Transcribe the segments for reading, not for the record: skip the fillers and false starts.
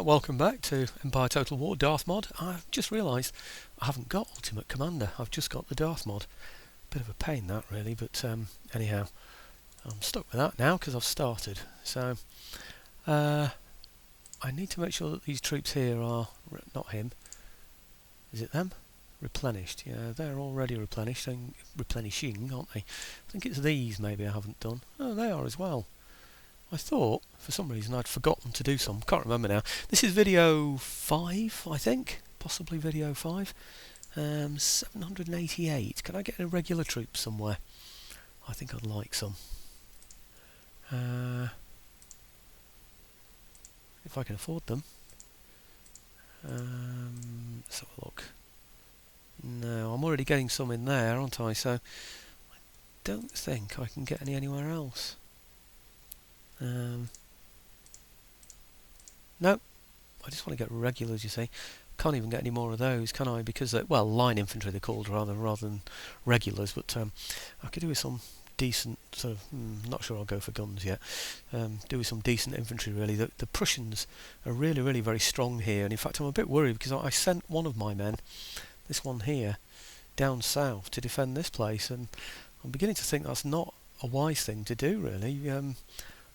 Welcome back to Empire Total War Darthmod. I've just realised I haven't got Ultimate Commander, I've just got the Darthmod. Bit of a pain that really, but anyhow, I'm stuck with that now because I've started. So I need to make sure that these troops here are, not him, is it them? Replenished. Yeah, they're already replenished and replenishing, aren't they? I think it's these maybe I haven't done. Oh, they are as well. I thought, for some reason, I'd forgotten to do some. Can't remember now. This is video 5, I think. Possibly video 5. 788. Can I get irregular troops somewhere? I think I'd like some. If I can afford them. Let's have a look. No, I'm already getting some in there, aren't I? So, I don't think I can get any anywhere else. No, I just want to get regulars, you see. Can't even get any more of those, can I? Because, well, line infantry they're called rather than regulars, but I could do with some decent sort of, not sure I'll go for guns yet, do with some decent infantry really. The Prussians are really very strong here, and in fact I'm a bit worried because I sent one of my men, this one here, down south to defend this place, and I'm beginning to think that's not a wise thing to do really.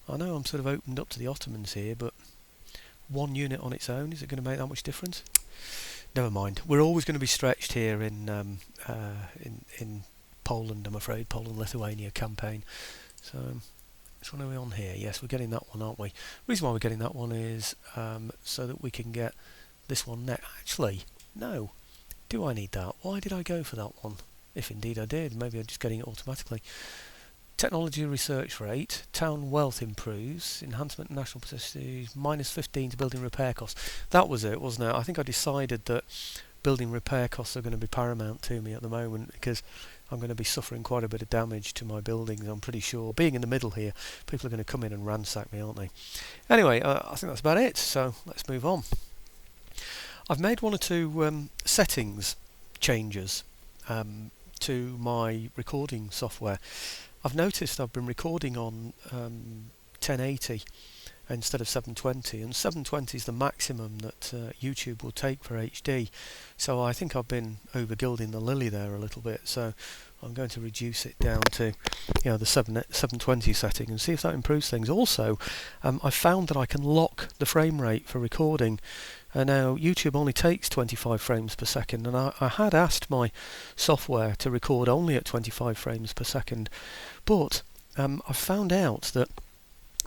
I know I'm sort of opened up to the Ottomans here, but one unit on its own, is it going to make that much difference? Never mind. We're always going to be stretched here in Poland, I'm afraid, Poland-Lithuania campaign. So, which one are we on here? Yes, we're getting that one, aren't we? The reason why we're getting that one is so that we can get this one next. Actually, no. Do I need that? Why did I go for that one? If indeed I did, maybe I'm just getting it automatically. Technology research rate, town wealth improves, enhancement national prestige, -15 to building repair costs. That was it, wasn't it? I think I decided that building repair costs are going to be paramount to me at the moment because I'm going to be suffering quite a bit of damage to my buildings, I'm pretty sure. Being in the middle here, people are going to come in and ransack me, aren't they? Anyway, I think that's about it, so let's move on. I've made one or two settings changes to my recording software. I've noticed I've been recording on 1080 instead of 720, and 720 is the maximum that YouTube will take for HD. So I think I've been over gilding the lily there a little bit. So I'm going to reduce it down to, the 720 setting and see if that improves things. Also, I found that I can lock the frame rate for recording. Now YouTube only takes 25 frames per second, and I had asked my software to record only at 25 frames per second, but I found out that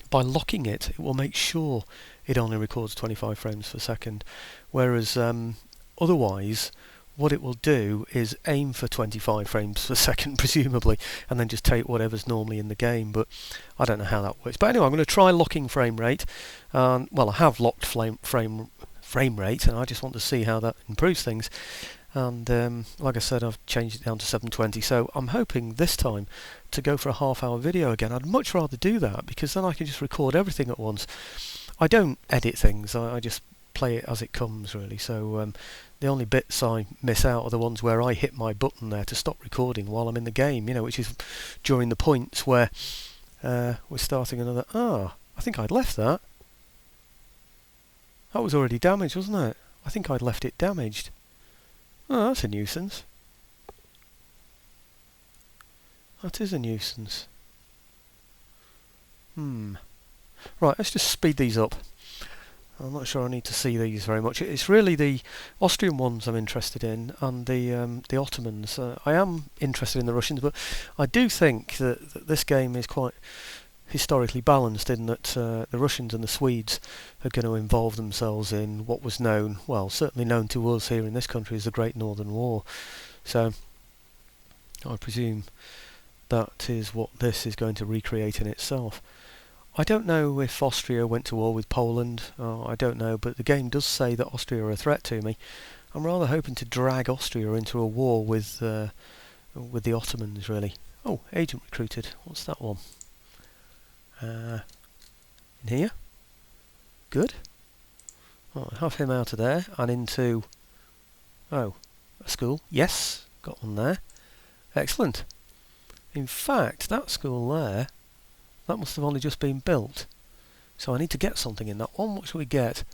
by locking it, it will make sure it only records 25 frames per second, whereas otherwise what it will do is aim for 25 frames per second presumably, and then just take whatever's normally in the game, but I don't know how that works. But anyway, I'm going to try locking frame rate. Well, I have locked frame rate, and I just want to see how that improves things. And like I said, I've changed it down to 720, so I'm hoping this time to go for a half-hour video again. I'd much rather do that because then I can just record everything at once. I don't edit things, I just play it as it comes really. So the only bits I miss out are the ones where I hit my button there to stop recording while I'm in the game, which is during the points where we're starting another. I think I'd left that. That was already damaged, wasn't it? I think I'd left it damaged. Oh, that's a nuisance. That is a nuisance. Right, let's just speed these up. I'm not sure I need to see these very much. It's really the Austrian ones I'm interested in, and the Ottomans. I am interested in the Russians, but I do think that this game is quite historically balanced in that the Russians and the Swedes are going to involve themselves in what was known, well, certainly known to us here in this country as the Great Northern War. So I presume that is what this is going to recreate in itself. I don't know if Austria went to war with Poland, I don't know, but the game does say that Austria are a threat to me. I'm rather hoping to drag Austria into a war with the Ottomans, really. Oh, agent recruited. What's that one? In here. Good. Right, have him out of there and into a school. Yes, got one there. Excellent. In fact, that school there, that must have only just been built. So I need to get something in that one. What shall we get?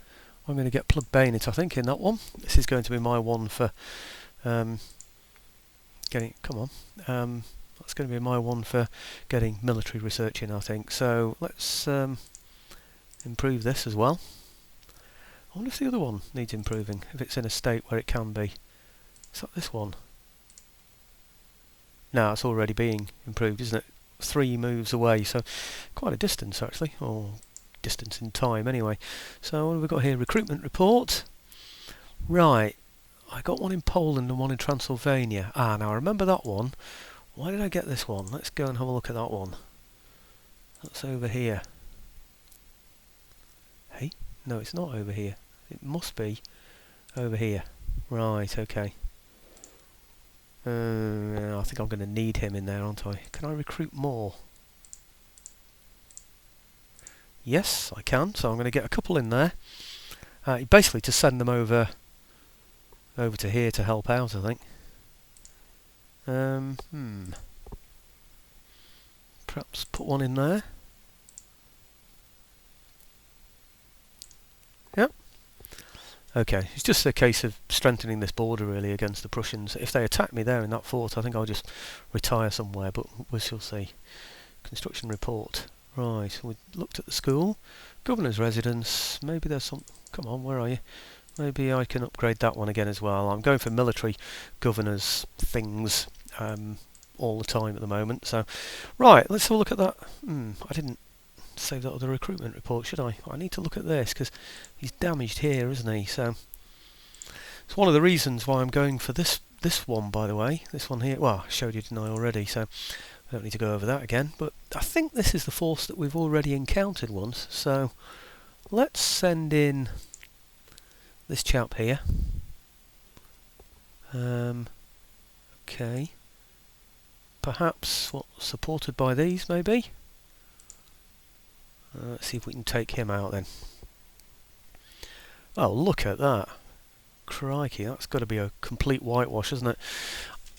I'm going to get plug bayonet, I think, in that one. This is going to be my one for getting... Come on. That's going to be my one for getting military research in, I think. So let's improve this as well. I wonder if the other one needs improving, if it's in a state where it can be. Is that this one? No, it's already being improved, isn't it? 3 moves away, so quite a distance actually, or distance in time anyway. So what have we got here? Recruitment report. Right, I got one in Poland and one in Transylvania. Ah, now I remember that one. Why did I get this one? Let's go and have a look at that one. That's over here. Hey? No, it's not over here. It must be over here. Right, okay. I think I'm going to need him in there, aren't I? Can I recruit more? Yes, I can. So I'm going to get a couple in there. Basically to send them over to here to help out, I think. Perhaps put one in there. Yep. Okay, it's just a case of strengthening this border really against the Prussians. If they attack me there in that fort, I think I'll just retire somewhere, but we shall see. Construction report. Right, we looked at the school. Governor's residence. Maybe there's some... Come on, where are you? Maybe I can upgrade that one again as well. I'm going for military governors things all the time at the moment. So, right, let's have a look at that. I didn't save that other recruitment report, should I? I need to look at this because he's damaged here, isn't he? So it's one of the reasons why I'm going for this one, by the way. This one here. Well, I showed you, didn't I, already? So I don't need to go over that again. But I think this is the force that we've already encountered once. So let's send in this chap here. Okay. Perhaps supported by these, maybe. Let's see if we can take him out then. Oh, look at that. Crikey, that's got to be a complete whitewash, isn't it?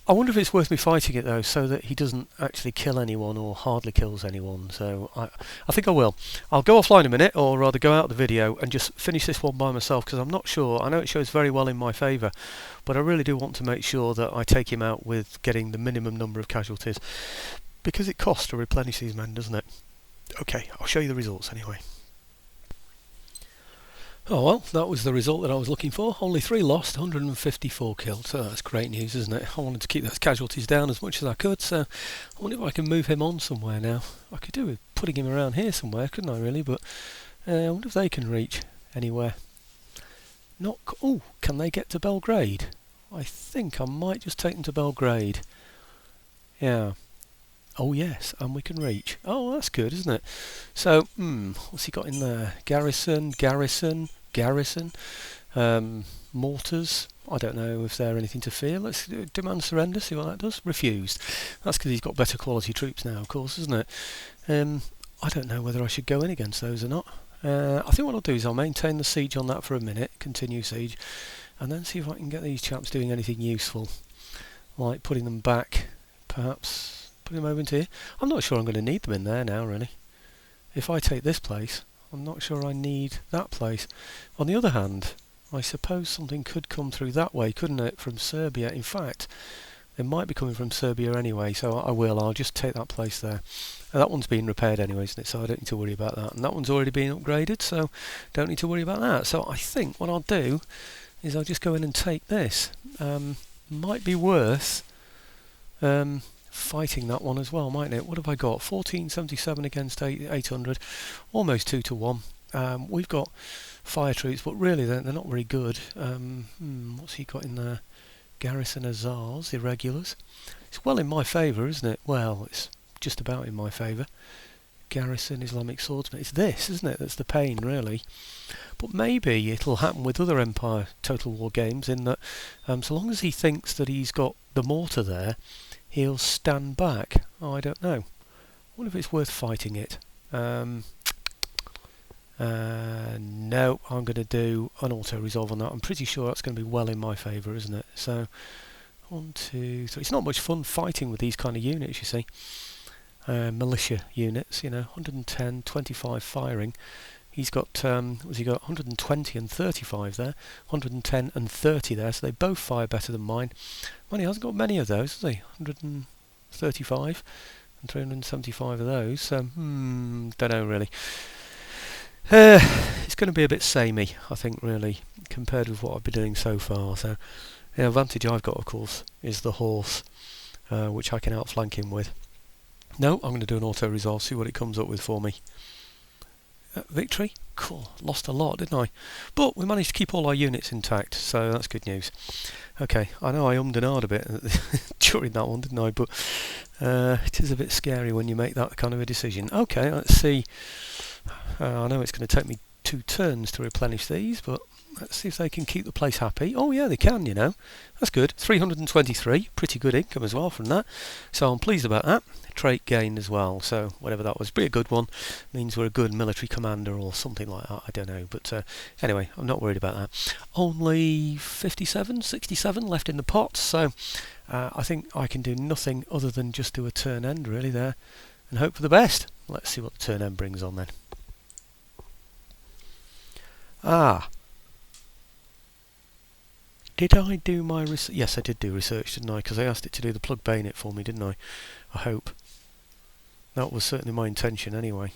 I wonder if it's worth me fighting it though, so that he doesn't actually kill anyone or hardly kills anyone. So I think I will. I'll go offline a minute, or rather go out of the video and just finish this one by myself, because I'm not sure. I know it shows very well in my favour, but I really do want to make sure that I take him out with getting the minimum number of casualties, because it costs to replenish these men, doesn't it? Okay, I'll show you the results anyway. Oh well, that was the result that I was looking for. Only 3 lost, 154 killed, so that's great news, isn't it? I wanted to keep those casualties down as much as I could, so I wonder if I can move him on somewhere now. I could do with putting him around here somewhere, couldn't I really, but I wonder if they can reach anywhere. Oh, can they get to Belgrade? I think I might just take them to Belgrade. Yeah. Oh yes, and we can reach. Oh, that's good, isn't it? So, what's he got in there? Garrison. Mortars. I don't know if they're anything to fear. Let's demand surrender, see what that does. Refused. That's because he's got better quality troops now, of course, isn't it? I don't know whether I should go in against those or not. I think what I'll do is I'll maintain the siege on that for a minute, continue siege, and then see if I can get these chaps doing anything useful, like putting them back, perhaps. Putting them over into here. I'm not sure I'm going to need them in there now, really. If I take this place, I'm not sure I need that place. On the other hand, I suppose something could come through that way, couldn't it, from Serbia? In fact, it might be coming from Serbia anyway, so I'll just take that place there. That one's been repaired anyway, isn't it? So I don't need to worry about that. And that one's already been upgraded, so don't need to worry about that. So I think what I'll do is I'll just go in and take this. Might be worth fighting that one as well, mightn't it? What have I got? 1477 against 800, almost 2 to 1. We've got fire troops, but really they're not very good. What's he got in there? Garrison Azars, irregulars. It's well in my favour, isn't it? Well, it's just about in my favour. Garrison Islamic swordsman. It's this, isn't it? That's the pain, really. But maybe it'll happen with other Empire Total War games, in that so long as he thinks that he's got the mortar there, he'll stand back. Oh, I don't know. I wonder if it's worth fighting it. No, I'm going to do an auto-resolve on that. I'm pretty sure that's going to be well in my favour, isn't it? So, 1, 2, 3. It's not much fun fighting with these kind of units, you see. Militia units, 110, 25 firing. He's got, what's he got? 120 and 35 there, 110 and 30 there, so they both fire better than mine. Mine, he hasn't got many of those, has he? 135 and 375 of those, so, don't know really. It's going to be a bit samey, I think, really, compared with what I've been doing so far. So the advantage I've got, of course, is the horse, which I can outflank him with. No, I'm going to do an auto-resolve, see what it comes up with for me. Victory? Cool, lost a lot, didn't I? But we managed to keep all our units intact, so that's good news. Okay, I know I ummed and ahed a bit during that one, didn't I? But it is a bit scary when you make that kind of a decision. Okay, let's see. I know it's going to take me 2 turns to replenish these, but let's see if they can keep the place happy. Oh yeah, they can, you know. That's good. 323, pretty good income as well from that. So I'm pleased about that. Trait gained as well, so whatever that was, pretty a good one. Means we're a good military commander or something like that, I don't know. But anyway, I'm not worried about that. Only 57, 67 left in the pot, so I think I can do nothing other than just do a turn end really there and hope for the best. Let's see what the turn end brings on then. Did I do my research? Yes, I did do research, didn't I? Because I asked it to do the plug bayonet for me, didn't I? I hope. That was certainly my intention anyway.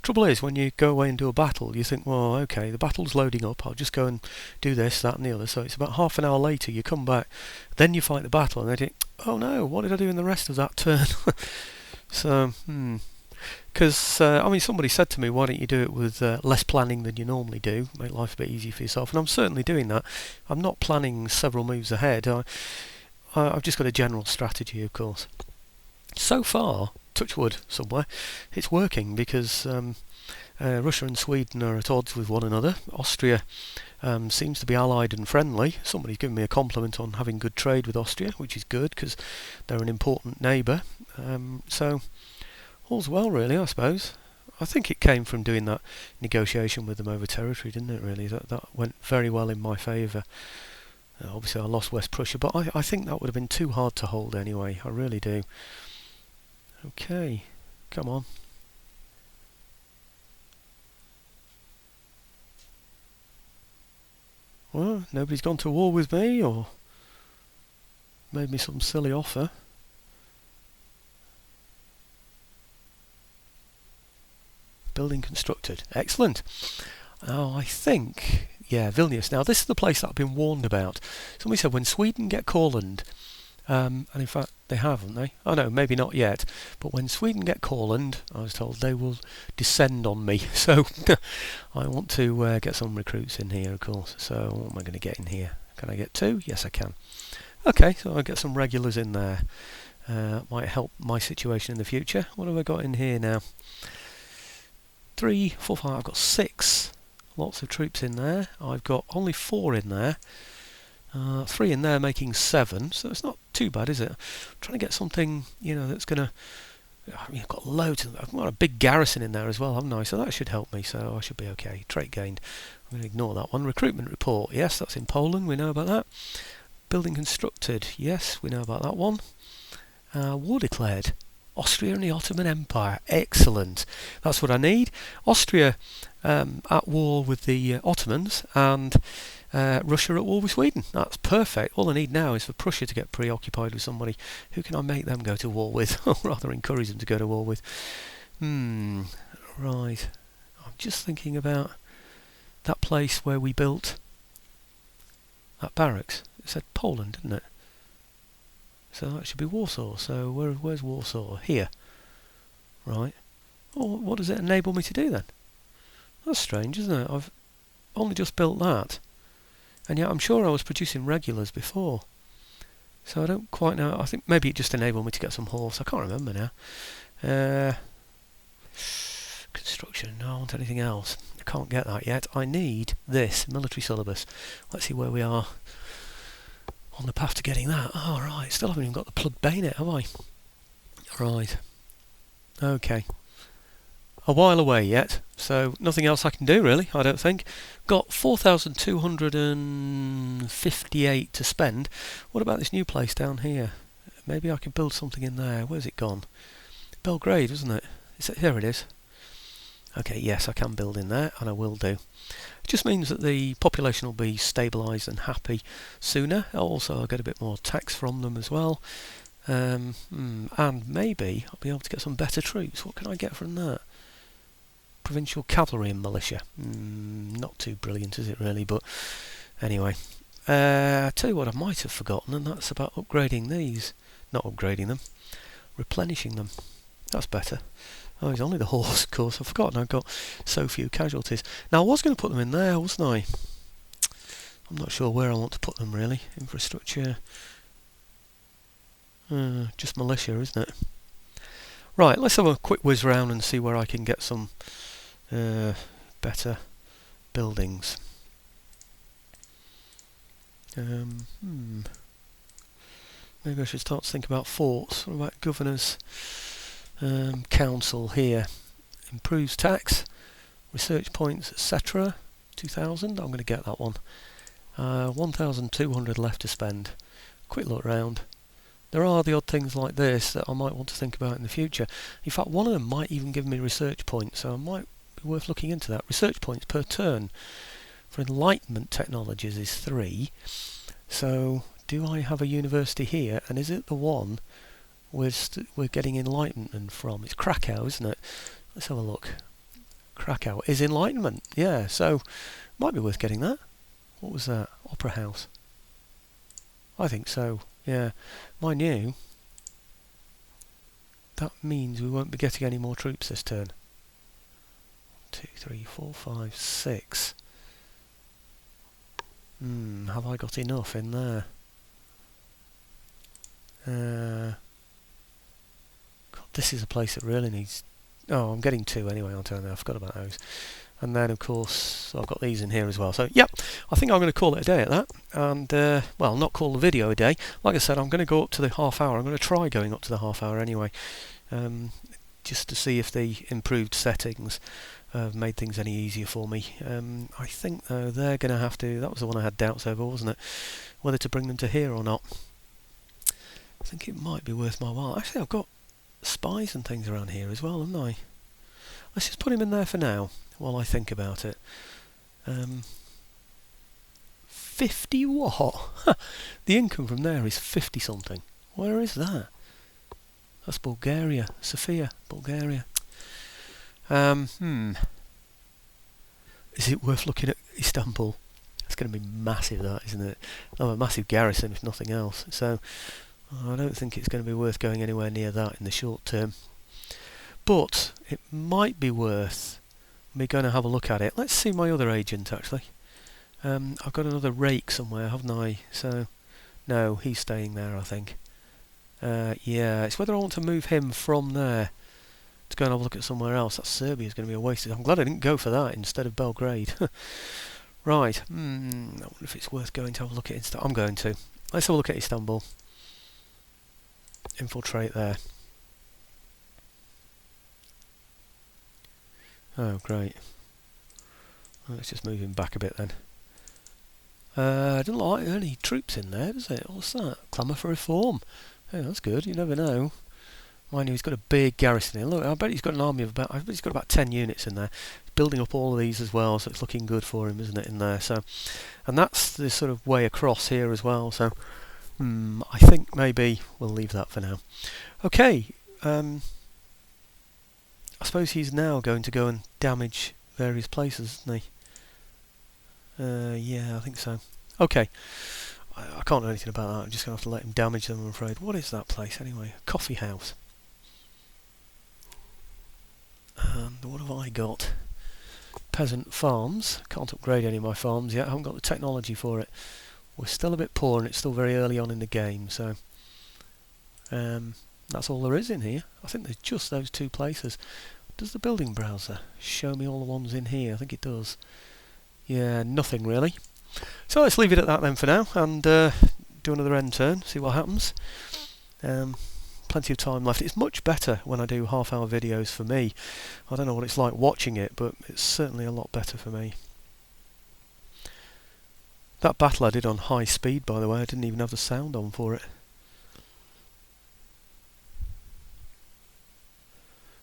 Trouble is, when you go away and do a battle, you think, well, okay, the battle's loading up, I'll just go and do this, that and the other. So it's about half an hour later, you come back, then you fight the battle, and then you think, oh no, what did I do in the rest of that turn? So, because, I mean, somebody said to me, why don't you do it with less planning than you normally do, make life a bit easier for yourself, and I'm certainly doing that. I'm not planning several moves ahead, I've just got a general strategy, of course. So far, touch wood somewhere, it's working because Russia and Sweden are at odds with one another. Austria seems to be allied and friendly. Somebody's given me a compliment on having good trade with Austria, which is good because they're an important neighbour. So all's well really, I suppose. I think it came from doing that negotiation with them over territory, didn't it really? That went very well in my favour. Obviously I lost West Prussia, but I think that would have been too hard to hold anyway, I really do. Okay, come on. Well, nobody's gone to war with me or made me some silly offer. Building constructed. Excellent. Now I think, yeah, Vilnius. Now this is the place that I've been warned about. Somebody said when Sweden get Courland, and in fact they have, haven't they? Oh no, maybe not yet. But when Sweden get Courland, I was told they will descend on me. So I want to get some recruits in here, of course. So what am I going to get in here? Can I get 2? Yes, I can. Okay, so I'll get some regulars in there. Might help my situation in the future. What have I got in here now? 3, 4, 5. I've got 6. Lots of troops in there. I've got only 4 in there. 3 in there making 7, so it's not too bad, is it? I'm trying to get something, you know, that's going to... I mean, I've got loads of... I've got a big garrison in there as well, haven't I? So that should help me, so I should be okay. Trait gained. I'm going to ignore that one. Recruitment report. Yes, that's in Poland. We know about that. Building constructed. Yes, we know about that one. War declared. Austria and the Ottoman Empire. Excellent. That's what I need. Austria at war with the Ottomans and Russia at war with Sweden. That's perfect. All I need now is for Prussia to get preoccupied with somebody. Who can I make them go to war with? Or rather encourage them to go to war with. Right. I'm just thinking about that place where we built that barracks. It said Poland, didn't it? So that should be Warsaw. So where's Warsaw? Here. Right. Oh, what does it enable me to do then? That's strange, isn't it? I've only just built that. And yet I'm sure I was producing regulars before. So I don't quite know. I think maybe it just enabled me to get some horse. I can't remember now. Construction. No, I want anything else. I can't get that yet. I need this military syllabus. Let's see where we are on the path to getting that. Oh, right. Still haven't even got the plug bayonet, have I? Right. Okay. A while away yet, so nothing else I can do really, I don't think. Got 4,258 to spend. What about this new place down here? Maybe I could build something in there. Where's it gone? Belgrade, wasn't it? Here it is. Okay, yes, I can build in there, and I will do. It just means that the population will be stabilised and happy sooner. Also, I'll get a bit more tax from them as well. And maybe I'll be able to get some better troops. What can I get from that? Provincial cavalry and militia. Not too brilliant, is it really? But anyway. I'll tell you what I might have forgotten, and that's about upgrading these. Not upgrading them. Replenishing them. That's better. Oh, he's only the horse, of course. I've forgotten I've got so few casualties. Now, I was going to put them in there, wasn't I? I'm not sure where I want to put them, really. Infrastructure. Just militia, isn't it? Right, let's have a quick whiz round and see where I can get some better buildings. Maybe I should start to think about forts. What about governors? Council here. Improves tax, research points, etc. 2,000. I'm going to get that one. 1,200 left to spend. Quick look round. There are the odd things like this that I might want to think about in the future. In fact, one of them might even give me research points, so it might be worth looking into that. Research points per turn for Enlightenment technologies is 3. So, do I have a university here? And is it the one we're getting Enlightenment from? It's Krakow, isn't it? Let's have a look. Krakow is Enlightenment, yeah, so might be worth getting that. What was that? Opera House. I think so, yeah. Mind you, that means we won't be getting any more troops this turn. 2, 3, 4, 5, 6. Have I got enough in there? God, this is a place that really needs... Oh, I'm getting 2 anyway, aren't I? I forgot about those. And then, of course, I've got these in here as well. So, yep, I think I'm going to call it a day at that. And, well, not call the video a day. Like I said, I'm going to go up to the half hour. I'm going to try going up to the half hour anyway. Just to see if the improved settings made things any easier for me. I think, though, they're going to have to... That was the one I had doubts over, wasn't it? Whether to bring them to here or not. I think it might be worth my while. Actually, I've got spies and things around here as well, haven't I? Let's just put him in there for now, while I think about it. 50 what? The income from there is 50 something. Where is that? That's Bulgaria. Sofia, Bulgaria. Is it worth looking at Istanbul? It's going to be massive, that, isn't it? Oh, a massive garrison, if nothing else. So, I don't think it's going to be worth going anywhere near that in the short term. But it might be worth me going to have a look at it. Let's see my other agent, actually. I've got another rake somewhere, haven't I? So, no, he's staying there, I think. Yeah, it's whether I want to move him from there to go and have a look at somewhere else. That Serbia's going to be a waste. I'm glad I didn't go for that instead of Belgrade. Right, I wonder if it's worth going to have a look at Istanbul. I'm going to. Let's have a look at Istanbul. Infiltrate there. Oh, great. Let's just move him back a bit then. I don't like any troops in there, does it? What's that? Clamour for reform. Oh, that's good. You never know. Mind you, he's got a big garrison here. Look, I bet he's got an army of about... I bet he's got about 10 units in there. He's building up all of these as well, so it's looking good for him, isn't it, in there? So, and that's the sort of way across here as well. So, I think maybe we'll leave that for now. Okay. I suppose he's now going to go and damage various places, isn't he? Yeah, I think so. Okay. I can't do anything about that. I'm just going to have to let him damage them, I'm afraid. What is that place anyway? A coffee house. And what have I got? Peasant farms. Can't upgrade any of my farms yet. I haven't got the technology for it. We're still a bit poor and it's still very early on in the game, so that's all there is in here. I think there's just those 2 places. Does the building browser show me all the ones in here? I think it does. Yeah, nothing really. So let's leave it at that then for now and do another end turn, see what happens. Plenty of time left. It's much better when I do half-hour videos for me. I don't know what it's like watching it, but it's certainly a lot better for me. That battle I did on high speed, by the way, I didn't even have the sound on for it.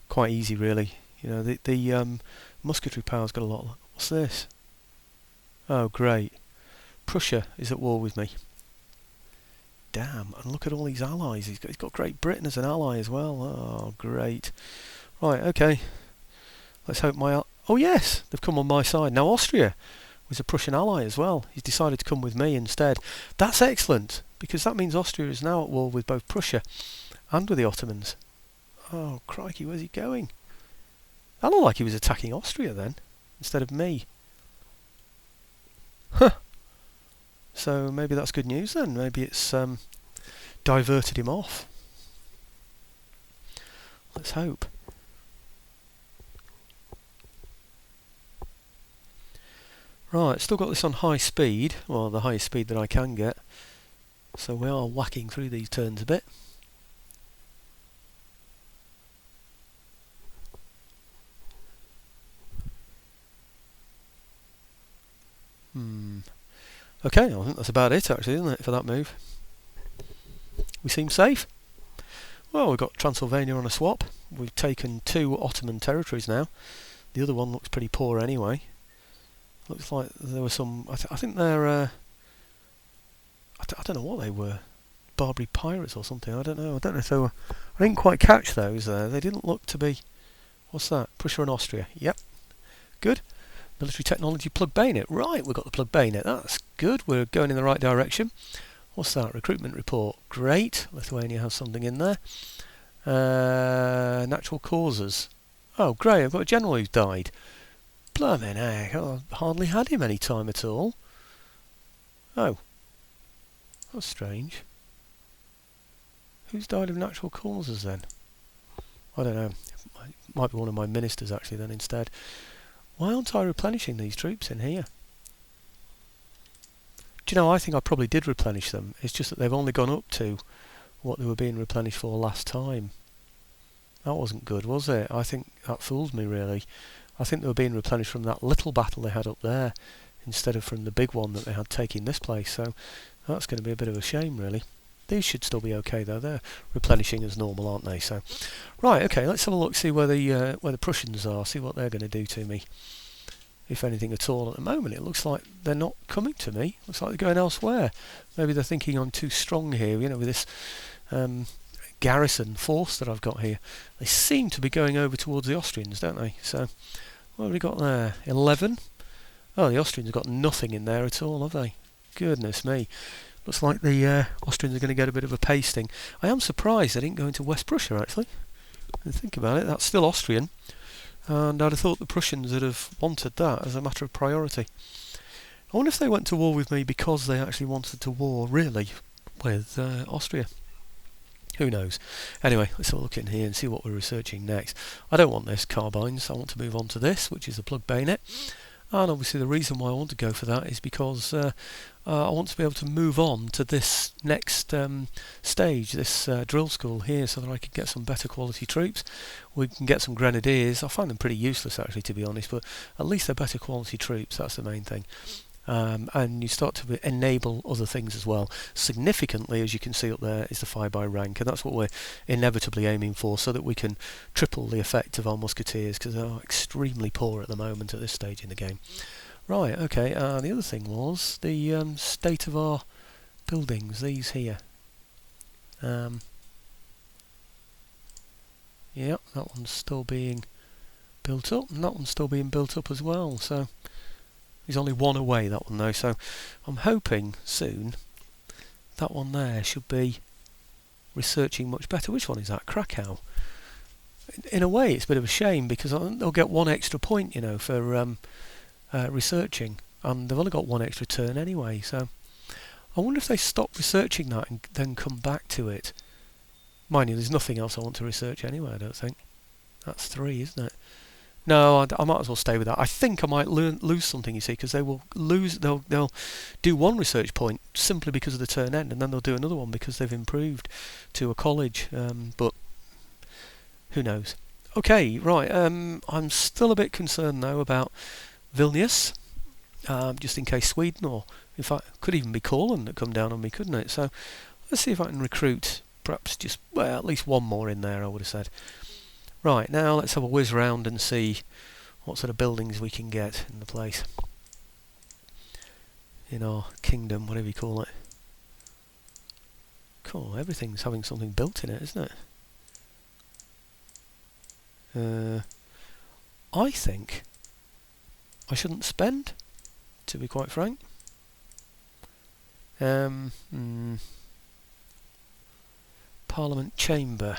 Quite easy, really. You know, the musketry power's got a lot. What's this? Oh, great. Prussia is at war with me. Damn, and look at all these allies. He's got Great Britain as an ally as well. Oh, great. Right, okay. Let's hope oh, yes, they've come on my side. Now, Austria was a Prussian ally as well. He's decided to come with me instead. That's excellent, because that means Austria is now at war with both Prussia and with the Ottomans. Oh, crikey, where's he going? That looked like he was attacking Austria then, instead of me. Huh. So maybe that's good news then. Maybe it's diverted him off. Let's hope. Right, still got this on high speed. Well, the highest speed that I can get. So we are whacking through these turns a bit. Okay, I think that's about it actually, isn't it, for that move? We seem safe. Well, we've got Transylvania on a swap. We've taken 2 Ottoman territories now. The other one looks pretty poor anyway. Looks like there were some... I think they're... I don't know what they were. Barbary pirates or something. I don't know if they were... I didn't quite catch those there. They didn't look to be... What's that? Prussia and Austria. Yep. Good. Military technology plug bayonet. Right, we've got the plug bayonet. That's good. We're going in the right direction. What's that? Recruitment report. Great. Lithuania has something in there. Natural causes. Oh, great. I've got a general who's died. Blimey heck. I've hardly had him any time at all. Oh. That's strange. Who's died of natural causes then? I don't know. It might be one of my ministers actually then instead. Why aren't I replenishing these troops in here? Do you know, I think I probably did replenish them. It's just that they've only gone up to what they were being replenished for last time. That wasn't good, was it? I think that fooled me, really. I think they were being replenished from that little battle they had up there, instead of from the big one that they had taking this place. So that's going to be a bit of a shame, really. These should still be okay, though. They're replenishing as normal, aren't they? So, right, okay, let's have a look, see where the Prussians are, see what they're going to do to me. If anything at all. At the moment, it looks like they're not coming to me. Looks like they're going elsewhere. Maybe they're thinking I'm too strong here, you know, with this garrison force that I've got here. They seem to be going over towards the Austrians, don't they? So, what have we got there? 11? Oh, the Austrians have got nothing in there at all, have they? Goodness me. Looks like the Austrians are going to get a bit of a pasting. I am surprised they didn't go into West Prussia, actually. Think about it, that's still Austrian. And I'd have thought the Prussians would have wanted that as a matter of priority. I wonder if they went to war with me because they actually wanted to war, really, with Austria. Who knows? Anyway, let's have a look in here and see what we're researching next. I don't want this carbines, I want to move on to this, which is the plug bayonet. And obviously the reason why I want to go for that is because I want to be able to move on to this next stage, this drill school here, so that I can get some better quality troops. We can get some grenadiers. I find them pretty useless actually, to be honest, but at least they're better quality troops, that's the main thing. And you start to enable other things as well. Significantly, as you can see up there, is the fire by rank, and that's what we're inevitably aiming for, so that we can triple the effect of our musketeers, because they're extremely poor at the moment at this stage in the game. Right, okay, the other thing was the state of our buildings, these here. Yep, that one's still being built up, and that one's still being built up as well, so he's only one away, that one though, so I'm hoping soon that one there should be researching much better. Which one is that? Krakow. In a way it's a bit of a shame, because they'll get 1 extra point, you know, for researching, and they've only got 1 extra turn anyway, so I wonder if they stop researching that and then come back to it. Mind you, there's nothing else I want to research anyway, I don't think. That's 3, isn't it? No, I might as well stay with that. I think I might lose something, you see, because they will lose. They'll do 1 research point simply because of the turn end, and then they'll do another one because they've improved to a college. But who knows? Okay, right. I'm still a bit concerned though about Vilnius, just in case Sweden, or in fact, could even be Courland that come down on me, couldn't it? So let's see if I can recruit perhaps just at least 1 more in there. I would have said. Right, now let's have a whiz round and see what sort of buildings we can get in the place. In our kingdom, whatever you call it. Cool, everything's having something built in it, isn't it? I think I shouldn't spend, to be quite frank. Parliament Chamber.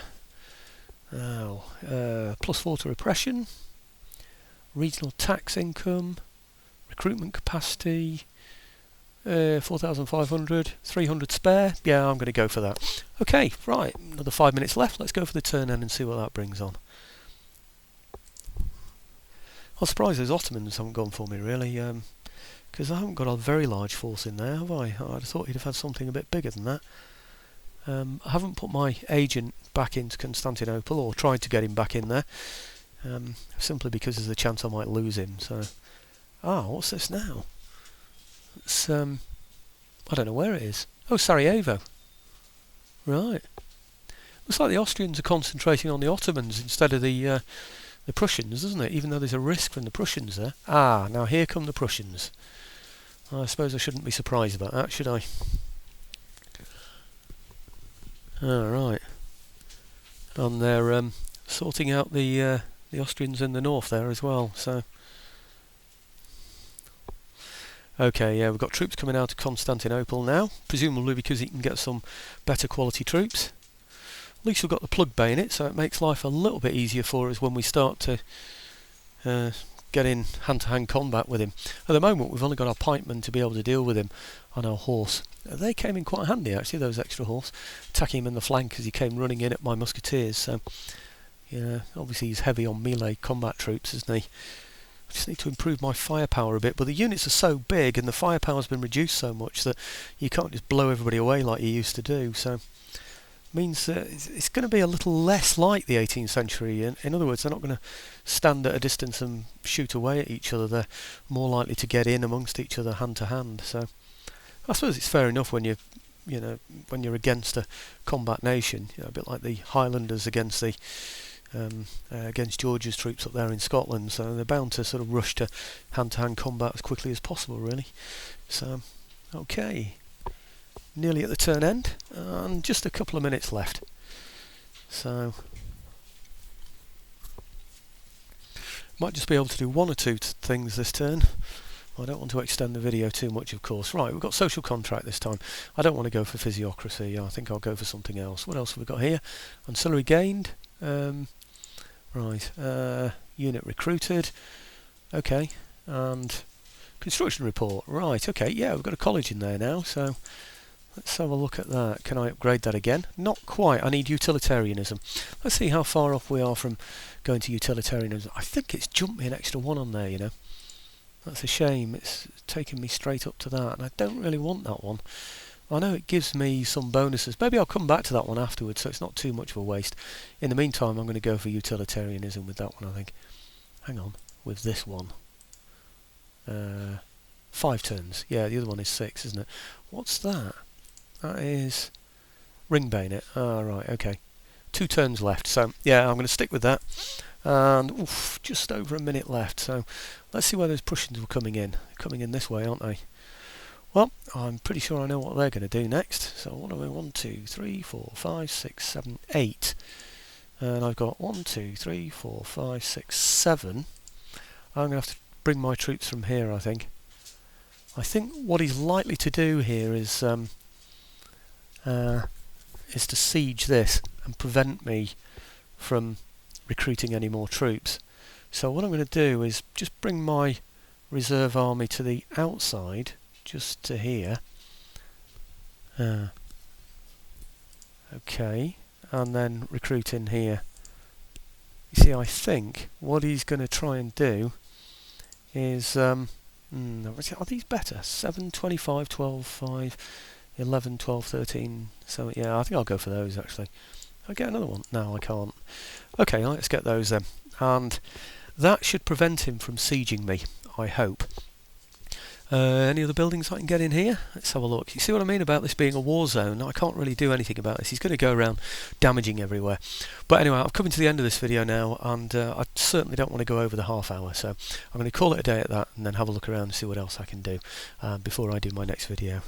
Oh, +4 to repression. Regional tax income. Recruitment capacity. 4,500. 300 spare. Yeah, I'm going to go for that. Okay, right. Another 5 minutes left. Let's go for the turn end and see what that brings on. I'm surprised those Ottomans haven't gone for me, really. Because I haven't got a very large force in there, have I? I'd have thought he'd have had something a bit bigger than that. I haven't put my agent back into Constantinople, or tried to get him back in there, simply because there's a chance I might lose him. So, what's this now? It's I don't know where it is. Oh, Sarajevo. Right. Looks like the Austrians are concentrating on the Ottomans instead of the Prussians, doesn't it? Even though there's a risk from the Prussians there. Now here come the Prussians. I suppose I shouldn't be surprised about that, should I? Right. And they're sorting out the Austrians in the north there as well. So, okay, yeah, we've got troops coming out of Constantinople now, presumably because he can get some better quality troops. At least we've got the plug bayonet, so it makes life a little bit easier for us when we start to get in hand-to-hand combat with him. At the moment, we've only got our pikemen to be able to deal with him on our horse. They came in quite handy, actually, those extra horse, attacking him in the flank as he came running in at my musketeers. So, obviously he's heavy on melee combat troops, isn't he? I just need to improve my firepower a bit, but the units are so big and the firepower's been reduced so much that you can't just blow everybody away like you used to do. So, means that it's going to be a little less like the 18th century. In other words, they're not going to stand at a distance and shoot away at each other. They're more likely to get in amongst each other hand to hand. So I suppose it's fair enough when when you're against a combat nation, a bit like the Highlanders against the against George's troops up there in Scotland. So they're bound to sort of rush to hand combat as quickly as possible, really. So, okay. Nearly at the turn end, and just a couple of minutes left. So, might just be able to do one or two things this turn. I don't want to extend the video too much, of course. Right, we've got social contract this time. I don't want to go for physiocracy. I think I'll go for something else. What else have we got here? Ancillary gained. Right, unit recruited. Okay, and construction report. Right, okay, yeah, we've got a college in there now, so let's have a look at that. Can I upgrade that again? Not quite. I need utilitarianism. Let's see how far off we are from going to utilitarianism. I think it's jumped me an extra one on there, That's a shame. It's taken me straight up to that, and I don't really want that one. I know it gives me some bonuses. Maybe I'll come back to that one afterwards, so it's not too much of a waste. In the meantime, I'm going to go for utilitarianism with that one, I think. Hang on. With this one. 5 turns. Yeah, the other one is 6, isn't it? What's that? That is ring bayonet. Right, okay. 2 turns left, so yeah, I'm going to stick with that. And just over a minute left, so let's see where those Prussians were coming in. They're coming in this way, aren't they? Well, I'm pretty sure I know what they're going to do next. So what are we? 1, 2, 3, 4, 5, 6, 7, 8. And I've got 1, 2, 3, 4, 5, 6, 7. I'm going to have to bring my troops from here, I think. I think what he's likely to do here is to siege this and prevent me from recruiting any more troops. So what I'm going to do is just bring my reserve army to the outside, just to here. Okay, and then recruit in here. You see, I think what he's going to try and do is are these better? 7, 25, 12, 5, 11, 12, 13. So yeah, I think I'll go for those actually. I'll get another one. No, I can't. Okay, let's get those then. And that should prevent him from sieging me, I hope. Any other buildings I can get in here? Let's have a look. You see what I mean about this being a war zone? I can't really do anything about this. He's going to go around damaging everywhere. But anyway, I've come to the end of this video now, and I certainly don't want to go over the half hour, so I'm going to call it a day at that and then have a look around and see what else I can do before I do my next video.